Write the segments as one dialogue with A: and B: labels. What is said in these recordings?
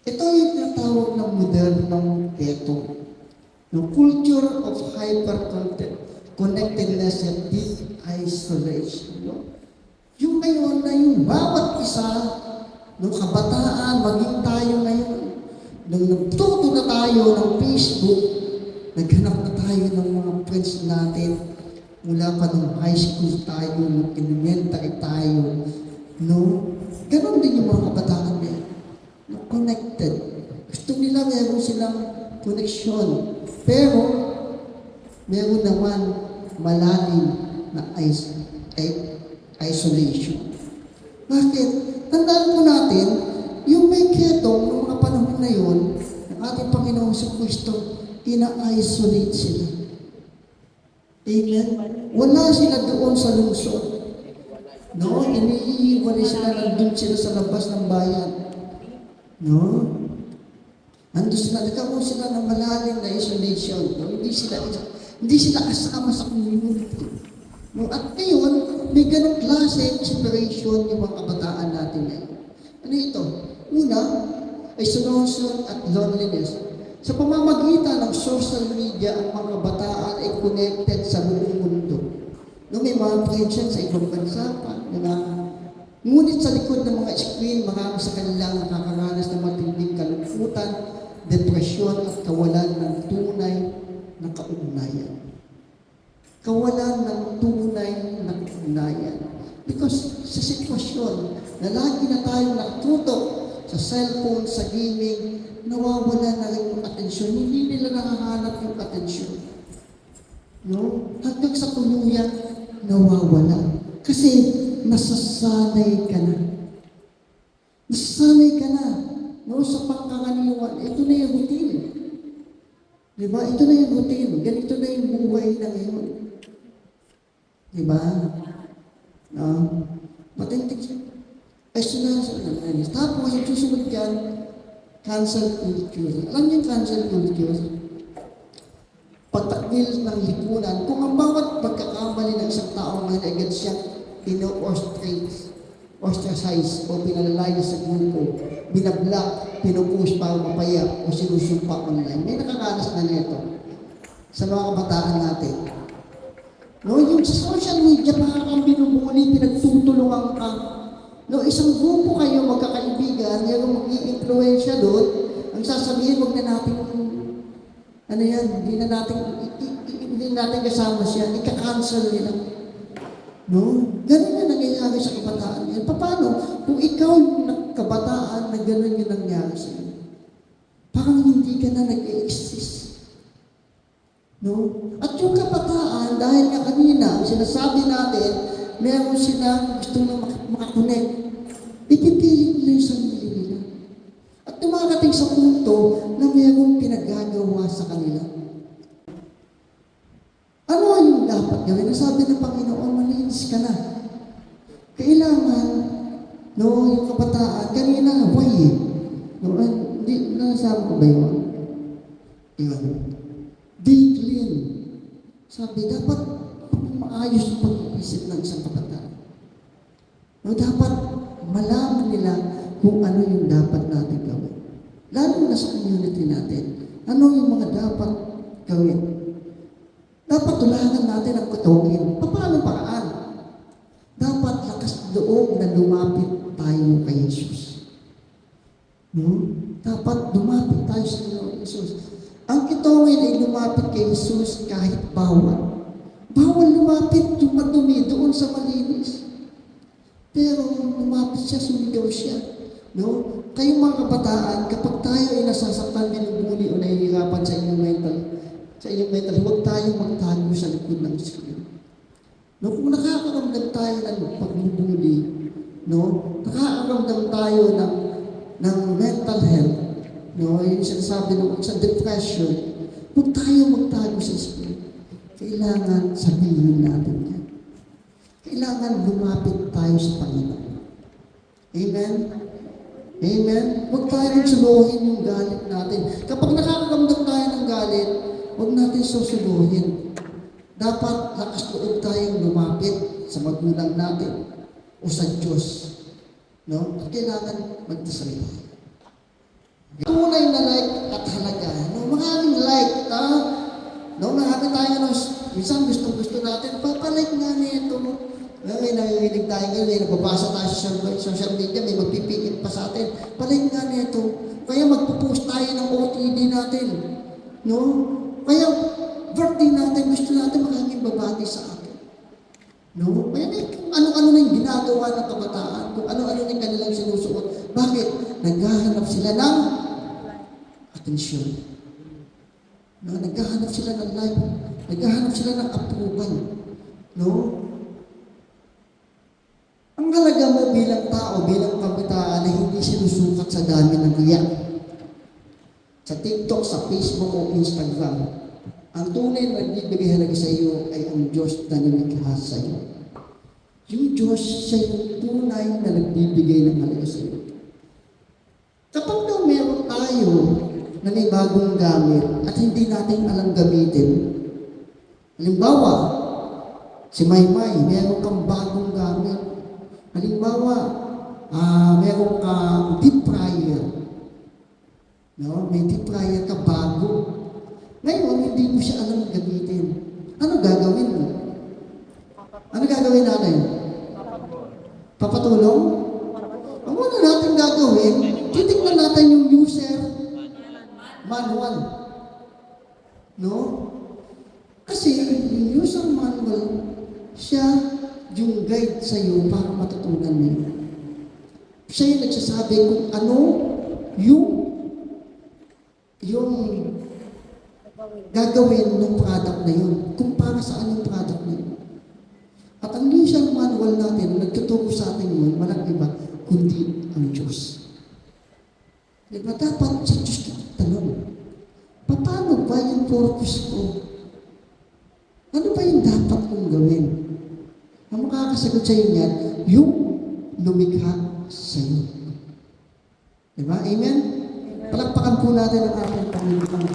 A: Ito yung tinatawag ng modernong ghetto. No, culture of hyper-connectedness and deep isolation. No? Yung ngayon na yung bawat isa, ng kabataan, maging tayo ngayon, nung nagtuto na tayo ng Facebook, naghanap na tayo ng mga friends natin, mula pa nung high school tayo, nung elementary tayo, no? Ganon din yung mga kabataan niya. No, connected. Gusto nila meron silang connection. Pero, meron naman malalim na isolation. Bakit? Tandaan po natin, yung may ketong noong mga panahon na yun, ng ating Panginoong Kristo, ina-isolate sila. Amen? Wala sila doon sa lungsod. No? Iniiwan sila, nandun sila sa labas ng bayan. No? Nandun sila, nagkaroon sila ng malalim na isolation. No? Hindi sila kasama sa community. No? At ngayon, may ganong klase separation yung mga kabataan natin ngayon. Ano ito? Una, isolation at loneliness. Sa pamamagitan ng social media, ang mga kabataan ay connected sa buong mundo. No, may mga friends sa ibang bansa pa. Ngunit sa likod ng mga screen, marami sa kanilang nakakaranas ng matinding kalungkutan, depresyon at kawalan ng tunay na kaugnayan. Kawalan ng tunay na kaugnayan. Because sa sitwasyon na lagi na tayo natutok sa cellphone, sa gaming, nawawala na rin yung atensyon. Hindi nila nakahanap yung atensyon. No? Hanggang sa tuluyan, nawawala. Kasi nasasanay ka na. Nasasanay ka na. No? Sa pagkakaniliwan, ito na yung routine. Diba? Ito na yung routine. Ganito na yung buhay na ngayon. Diba? No? Matintig siya. Tapos, yung susunod yan, cancel culture. Alam niyo yung cancel culture? Pagtakbil ng lipunan, kung ang bawat pagkakamali ng isang tao ngayon agad siya ostracize o pinalalayo sa grupo, binablock, pinupush para mapaya o sinusumpa online. May nakakalas na nito sa mga kabataan natin. No, yung sa social media, para kang binubuli, pinagtutulungan ka. No, isang grupo kayo magkakaibigan, yung mag-i-influensya doon, ang sasabihin, wag na natin, ano yan, hindi natin kasama siya, ika-cancel nila. No? Ganun yung nangyayari sa kabataan yan. Paano? Kung ikaw yung kabataan na ganun yung nangyari sa iyo, parang hindi ka na nag-i-exist. No? At yung kabataan, dahil nga kanina, sinasabi natin, meron silang gusto na makakonect. Ipipilit nila yung sarili nila. At dumarating sa punto na mayroong pinagagawa sa kanila. Ano yung dapat gawin? Nasabi ng Panginoon, malinis ka na. Kailangan, no, yung kabataan, kanina, why eh? No, hindi, nasabi ko ba yun? Yun. Be clean. Sabi, dapat maayos yung pag-iisip ng isang kabataan. No, dapat malaman nila kung ano yung dapat natin gawin. Lalo na sa community natin. Ano yung mga dapat gawin? Dapat tularan natin ang kutungin. Paano paraan? Dapat lakas loob na lumapit tayo kay Jesus. No? Dapat lumapit tayo sa Jesus. Ang kitungin ay lumapit kay Jesus kahit bawal. Bawal lumapit yung madumi doon sa malinis. Pero lumapit siya, sumigaw siya. No? Kayong mga kabataan, kapag tayo ay nasasaktan, binubuli o nahihirapan sa inyong mental, huwag tayong magtago sa likod ng screen. No? Kung nakakaramdam tayo ng pagbubuli, no? Nakakaramdam tayo ng mental health, no? Yung sinasabi sa depression, huwag tayo magtago sa screen. Kailangan sabihin natin yan. Kailangan lumapit tayo sa Panginoon. Amen? Amen? Huwag tayong suluhin yung galit natin. Kapag nakakaramdam tayo ng galit, huwag natin susuluhin. Dapat lakas loob tayong lumapit sa magulang natin o sa Diyos. No? At kailangan magdasal tayo. Tunay na like at halaga. No, maraming like, no, marami tayo, no, minsan gusto natin, papalike nga nito, no. May narinig tayo ngayon, may nababasa tayo sa social media, may magpipikit pa sa atin, palike nga nito. Kaya magpo-post tayo ng OTD natin, no. Kaya birthday natin, gusto natin maraming babati sa atin. No? Kaya kung ano-ano na yung ginagawa ng kabataan, kung ano-ano na yung kanilang sinusuot. Bakit? Naghahanap sila ng atensyon. No? Naghahanap sila ng like. Naghahanap sila ng approval. No? Ang halaga mo bilang tao, bilang kabataan na hindi sinusukat sa dami ng riyak. Sa TikTok, sa Facebook o Instagram, ang tunay na nagbibigay halaga sa iyo ay ang Diyos na nilikha sa iyo. Yung Diyos siya yung tunay na nagbibigay ng halaga sa iyo. Kapag daw meron tayo na may bagong gamit at hindi natin alam gamitin, halimbawa, si Maymay, meron kang bagong gamit. Halimbawa, meron kang deep fryer. No? May deep fryer ka bago. Ngayon, hindi mo siya alam gamitin. Ano gagawin mo? Ano gagawin natin? Papatulong? Ang una natin gagawin, titignan natin yung user manual. No? Kasi yung user manual, siya yung guide sa iyo para matutunan mo. Siya yung nagsasabi kung ano yung gagawin ng product na yun, kung para saan yung product na yun. At ang user manual natin, nagtuturo sa atin yun, walang iba, kundi ang Diyos. Diba? Dapat sa Diyos kita tanong, paano ba yung purpose ko? Ano ba yung dapat kong gawin? Ang makakasagot sa iyo niyan, yung lumikha sa iyo. Diba? Amen? Palakpakan po natin ang ating Panginoon.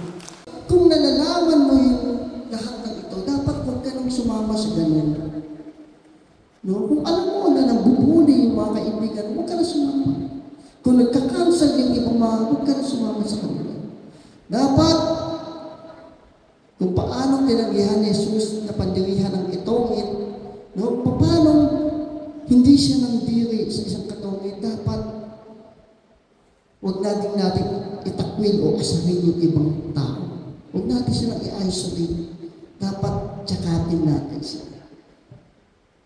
A: Kung nalalaman mo yung lahat ng ito, dapat huwag ka nang sumama sa ganun. No? Kung alam mo na nabubuli yung mga kaibigan, huwag ka na sumama. Kung nagka-cancel yung ibang mga, huwag ka na sumama sa kanila. Dapat, kung paano tinanggihan ni Jesus na pandirihan ng itongin, no? Paano hindi siya nandiri sa isang katongin, dapat huwag natin itakwil o asahin yung ibang tao. Huwag natin silang i-isolate. Dapat tsakapin natin sila.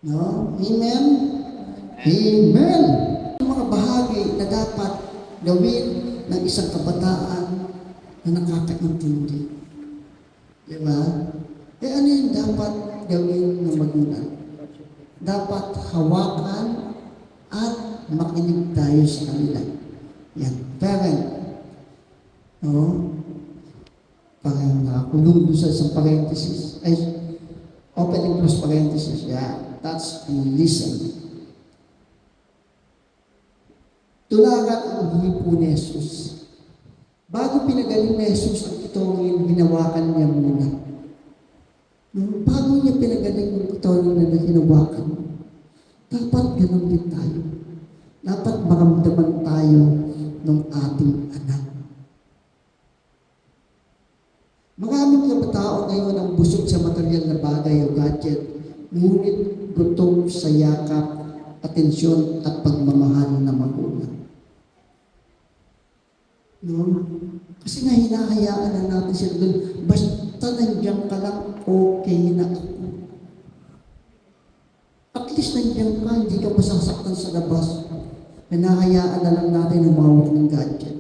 A: No? Amen? Amen! Ang mga bahagi na dapat gawin ng isang kabataan na nakakaintindi. Diba? Ano yung dapat gawin ng magulang? Dapat hawakan at makinig tayo sa kanila. Yan. Parent. No? Parang nakakulong doon sa isang parenthesis. Ay, open and close parenthesis. Yeah. That's listen. Tularan ang hipo ni Jesus. Bago pinagaling ni Jesus ang itongin, hinawakan niya muna. No? Bago niya pinagaling ang itongin na hinawakan, dapat ganun din tayo. Dapat maramdaman tayo ng ating anak. Maraming kabatao ngayon ang busog sa material na bagay o gadget, ngunit gutom sa yakap, atensyon at pagmamahal na magulang. No? Kasi nga hinahayaan na natin sila doon, basta nandiyan ka lang, okay na ako. At least nandiyan ka, hindi ka masasaktan sa labas. Hinahayaan na lang natin ang mawag ng gadget.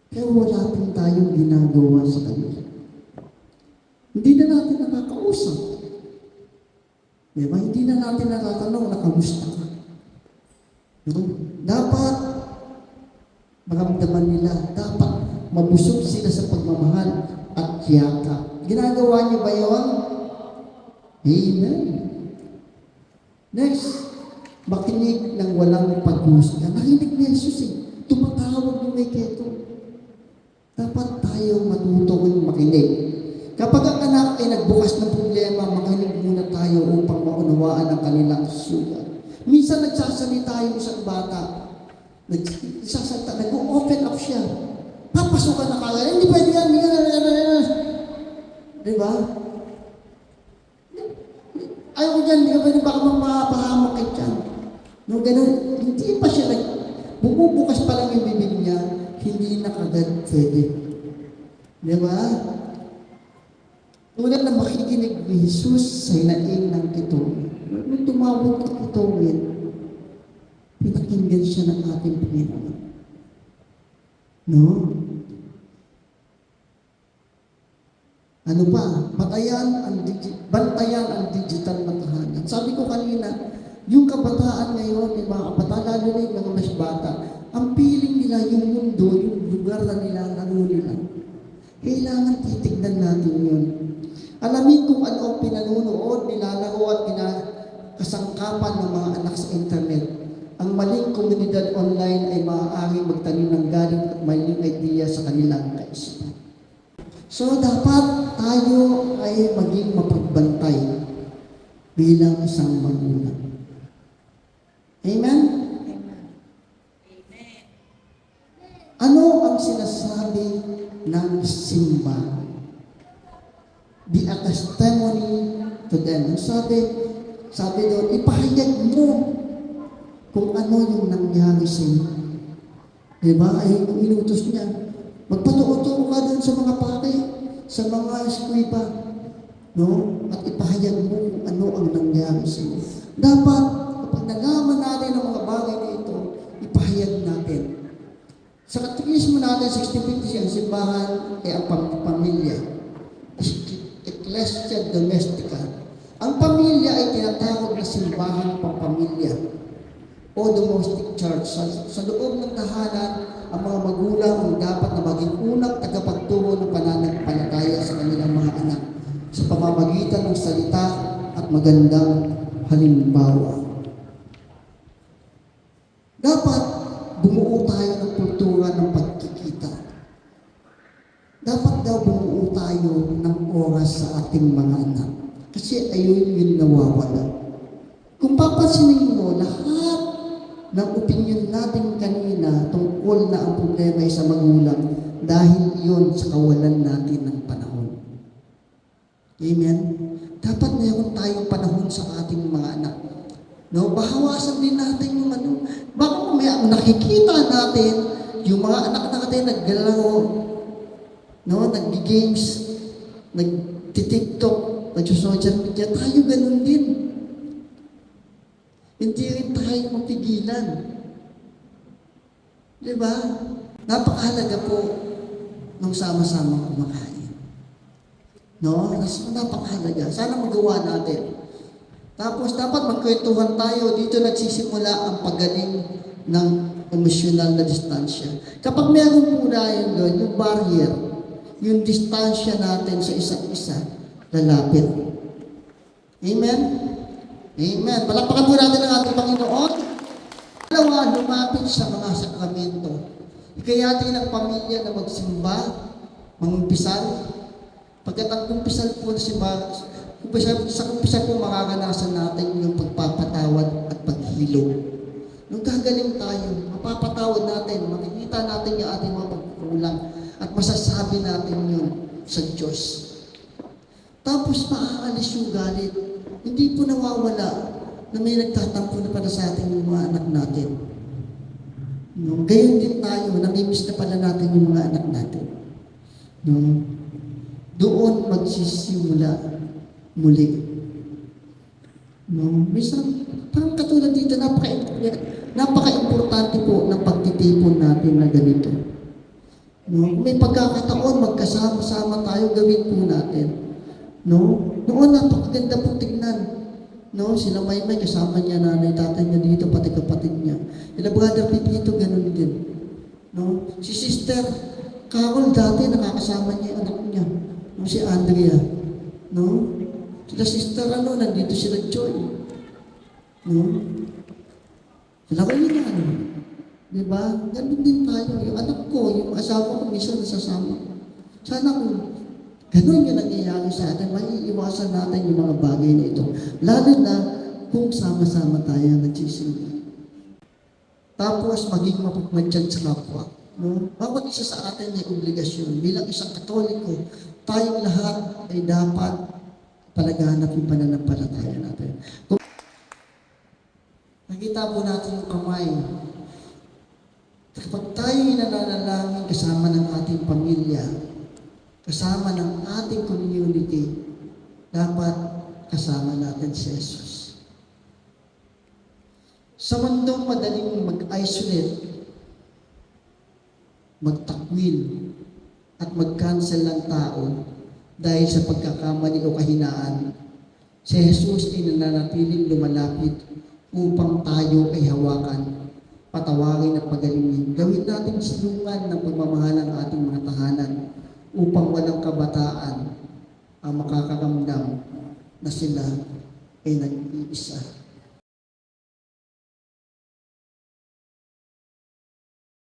A: Pero wala din tayong ginagawa sa kanila. Hindi na natin nakakausap. Diba? Hindi na natin nakatanong na kamusta ka. No? Dapat maramdaman nila. Dapat mabusog sila sa pagmamahal at yakap. Ginagawa niyo ba yun? Amen. Next, makinig ng walang pag-husga. Nakinig ni Jesus eh. Tumatawag ng may keto. Dapat tayong matutong makinig. Kapag ang anak ay nagbukas ng problema, makinig muna tayo upang maunawaan ang kanilang sugat. Minsan nagsasalita yung isang bata. Nag-open up siya. Papasukan na kagad. Hindi pwede yan. Di ba? Ayaw ko dyan, hindi ka pwede baka mapahamak ka dyan. No, ganun. Hindi pa siya bumubukas pa lang yung bibig niya, hindi na kagad pwede. Di ba? Una na makikinig ni Jesus sa hinaing ng kitungin. Nung tumawag ng kitungin, pinakinggan siya ng ating Panginoon. No? Ano pa? Bantayan ang digital na tahanan. Sabi ko kanina, yung kabataan ngayon, yung mga kabataan, lalo na yung mga mas bata, ang piling nila yung mundo, yung lugar na nila, nila. Kailangan titignan natin yun. Alamin kung ano ang pinanunood, nilalaro at kasangkapan ng mga anak sa internet. Ang maling komunidad online ay maaaring magtanim ng galing at maling idea sa kanilang kaisipan. So, dapat tayo ay maging mapagbantay bilang isang magulang. Amen? Ano ang sinasabi ng simbahan? Be a testimony to them. Sabi doon, ipahayag mo kung ano yung nangyari sa iyo. Diba? Ay, inutos niya. Magpatuo-tuo ka doon sa mga pake, sa mga eskweba. No? At ipahayag mo kung ano ang nangyari sa iyo. Dapat, kapag nalaman natin ang mga bagay na ito, ipahayag natin. Sa katekismo natin, 1650, ang simbahan ay ang pamilya. Ecclesia domestica. Ang pamilya ay tinatawag na simbahan pampamilya o domestic church. Sa loob ng tahanan, ang mga magulang ang dapat na maging unang tagapagturo ng pananampalataya sa kanilang mga anak sa pamamagitan ng salita at magandang halimbawa. Dapat bumuo tayo ng kultura ng pagkikita. Dapat daw bumuo tayo ng oras sa ating mga anak. Kasi ayun yung nawawala. Kung papansinin mo, lahat ng opinion natin kanina tungkol na ang problema ay sa magulang dahil yun sa kawalan natin ng panahon. Amen? Dapat mayroon tayong panahon sa ating mga anak. No, bahawasan din natin yung ano. Baka may nakikita natin yung mga anak natin naglalaro, no, nag-games, nag-TikTok, nag-social media. Tayo ganun din. Hindi rin tayo mapigilan. Diba? Napakahalaga po nung sama-sama kumakain. No? Napakahalaga. Sana magawa natin. Tapos dapat magkwentuhan tayo. Dito nagsisimula ang paggaling ng emosyonal na distansya. Kapag meron muna yun doon, yung barrier, yung distansya natin sa isa't isa, lalapit. Amen? Amen. Palakpakan po natin ang ating Panginoon. Dalawa, lumapit sa mga sakramento. Ikayatin ang pamilya na magsimba, mangumpisal. Pagkat ang kumpisal po na simba, sa kumpisal po makakanasan natin yung pagpapatawad at paghilom. Nung gagaling tayo, mapapatawad natin, makikita natin yung ating mga pagkukulang at masasabi natin yun sa Diyos. Tapos maaalis yung galit. Hindi po nawawala na may nagtatampo na pala sa ating mga anak natin. No? Gayon din tayo, namimiss na pala natin yung mga anak natin. No? Doon magsisimula muli. No? Minsan, parang katulad dito, napaka-importante po ng pagtitipon natin na ganito. No? May pagkakataon, magkasama-sama tayo, gawin po natin. No? Noon, napakaganda po tignan. No? Sila Maymay, kasama niya, nanay, tatay niya dito, pati kapatid niya. Ila Brother Pipito, ganun din. No? Si Sister Carol, dati nakakasama niya yung anak niya. No? Si Andrea. No? Sila Sister, nandito sila Joy. No? Sila kayo na, Diba? Ganun din tayo. Yung anak ko, yung asawa ko, minsan nasasama. Sana kung ganun yung nangyayari sa atin, maiiwasan natin yung mga bagay na ito. Lalo na kung sama-sama tayo nagsisimba. Tapos, maging mapagmadyan sa kapwa. No? Bawat isa sa atin may obligasyon. Bilang isang Katoliko, tayong lahat ay dapat palaganap yung pananampalataya natin. Kung nakita po natin yung kamay, kapag tayo nananalangin kasama ng ating pamilya, kasama ng ating community, dapat kasama natin si Jesus. Sa mundong madaling mag-isolate, magtakwil, at mag-cancel ng tao dahil sa pagkakamali o kahinaan, si Jesus ay nananatiling lumalapit upang tayo ay hawakan, patawarin at pagalingin. Gawin natin silungan ng pagmamahal ng ating mga tahanan upang walang kabataan ang makakaramdam na sila ay nag-iisa.